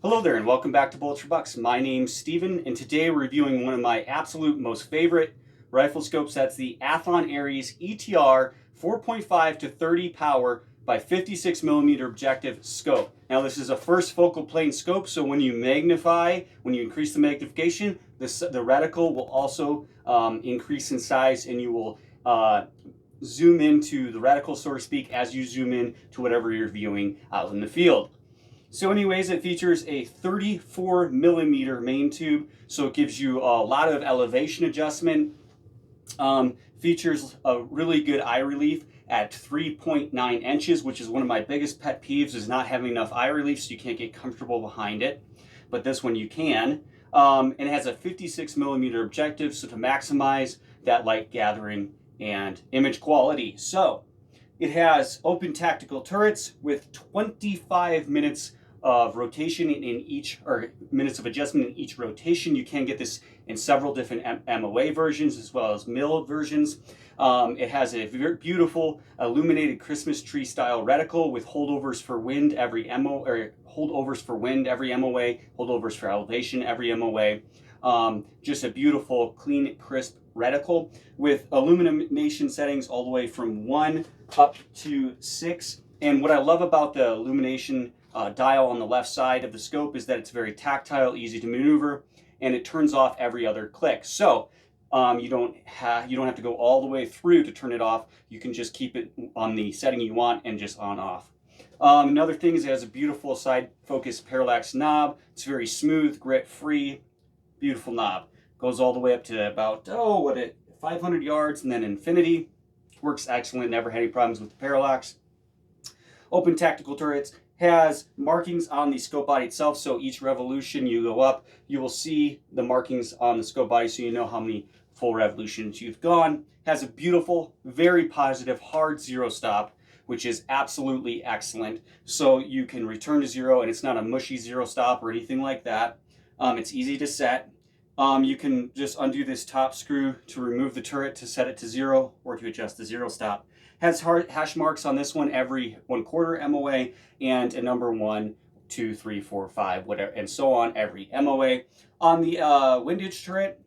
Hello there and welcome back to Bullets for Bucks. My name's Steven and today we're reviewing one of my absolute most favorite rifle scopes. That's the Athlon Aries ETR 4.5 to 30 power by 56 millimeter objective scope. Now this is a first focal plane scope, so when you magnify, when you increase the magnification, the reticle will also increase in size and you will zoom into the reticle, so to speak, as you zoom in to whatever you're viewing out in the field. So anyways, it features a 34 millimeter main tube, so it gives you a lot of elevation adjustment. Features a really good eye relief at 3.9 inches, which is one of my biggest pet peeves, is not having enough eye relief so you can't get comfortable behind it. But this one you can. And it has a 56 millimeter objective, so to maximize that light gathering and image quality. So it has open tactical turrets with 25 minutes of rotation in each, or minutes of adjustment in each rotation. You can get this in several different MOA versions as well as milled versions. It has a very beautiful illuminated Christmas tree style reticle with holdovers for wind every MOA, holdovers for wind every MOA, holdovers for elevation every MOA. Just a beautiful, clean, crisp reticle with illumination settings all the way from 1 up to 6. And what I love about the illumination dial on the left side of the scope is that it's very tactile, easy to maneuver, and it turns off every other click. So you don't have to go all the way through to turn it off. You can just keep it on the setting you want and just on off. Another thing is it has a beautiful side focus parallax knob. It's very smooth, grit free, beautiful knob. Goes all the way up to about 500 yards and then infinity. Works excellent, never had any problems with the parallax. Open tactical turrets, has markings on the scope body itself, so each revolution you go up, you will see the markings on the scope body so you know how many full revolutions you've gone. Has a beautiful, very positive, hard zero stop, which is absolutely excellent. So you can return to zero and it's not a mushy zero stop or anything like that. It's easy to set. You can just undo this top screw to remove the turret to set it to zero or to adjust the zero stop. Has hash marks on this one every 1/4 MOA and a number 1, 2, 3, 4, 5, whatever, and so on every MOA. On the windage turret,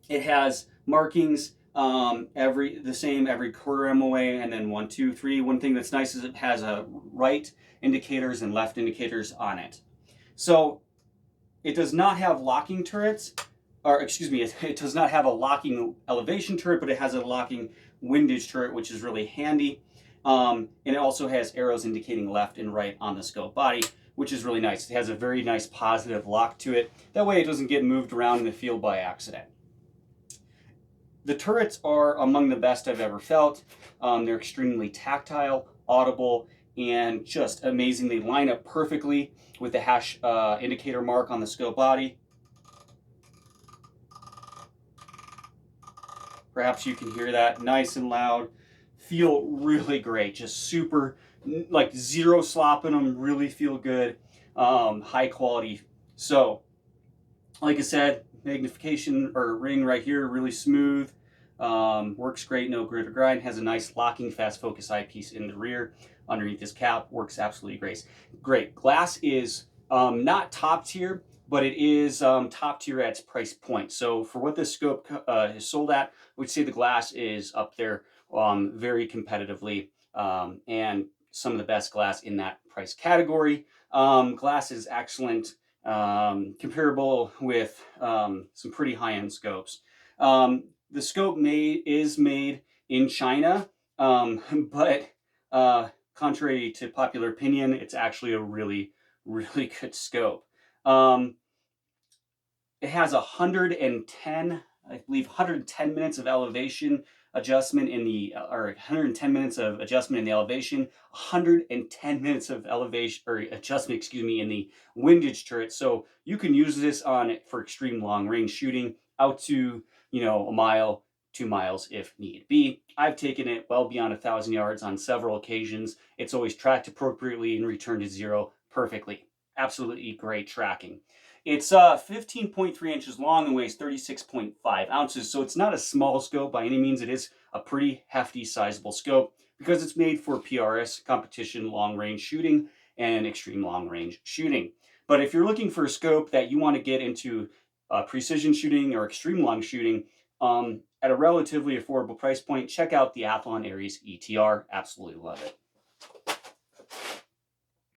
it has markings the same every 1/4 MOA and then 1, 2, 3. One thing that's nice is it has right indicators and left indicators on it. So it does not have locking turrets, or excuse me, it does not have a locking elevation turret, but it has a locking windage turret, which is really handy. And it also has arrows indicating left and right on the scope body, which is really nice. It has a very nice positive lock to it. That way it doesn't get moved around in the field by accident. The turrets are among the best I've ever felt. They're extremely tactile, audible, and just amazing. They line up perfectly with the hash indicator mark on the scope body. Perhaps you can hear that nice and loud. Feel really great, just super, like zero slop in them, really feel good, high quality. So, like I said, magnification or ring right here, really smooth, works great, no grit or grind, has a nice locking fast focus eyepiece in the rear. Underneath this cap, works absolutely great. Glass is not top tier, but it is top tier at its price point. So for what this scope is sold at, I would say the glass is up there very competitively, and some of the best glass in that price category. Glass is excellent, comparable with some pretty high-end scopes. The scope is made in China, but contrary to popular opinion, it's actually a really, really good scope. It has 110, I believe, 110 minutes of elevation adjustment in the, or 110 minutes of adjustment in the elevation, 110 minutes of elevation or adjustment, excuse me, in the windage turret. So you can use this on it for extreme long range shooting out to, a mile, 2 miles if need be. I've taken it well beyond 1,000 yards on several occasions. It's always tracked appropriately and returned to zero perfectly. Absolutely great tracking. It's 15.3 inches long and weighs 36.5 ounces, so it's not a small scope by any means. It is a pretty hefty, sizable scope because it's made for PRS, competition long range shooting, and extreme long range shooting. But if you're looking for a scope that you want to get into precision shooting or extreme long shooting at a relatively affordable price point, check out the Athlon Aries ETR. Absolutely love it.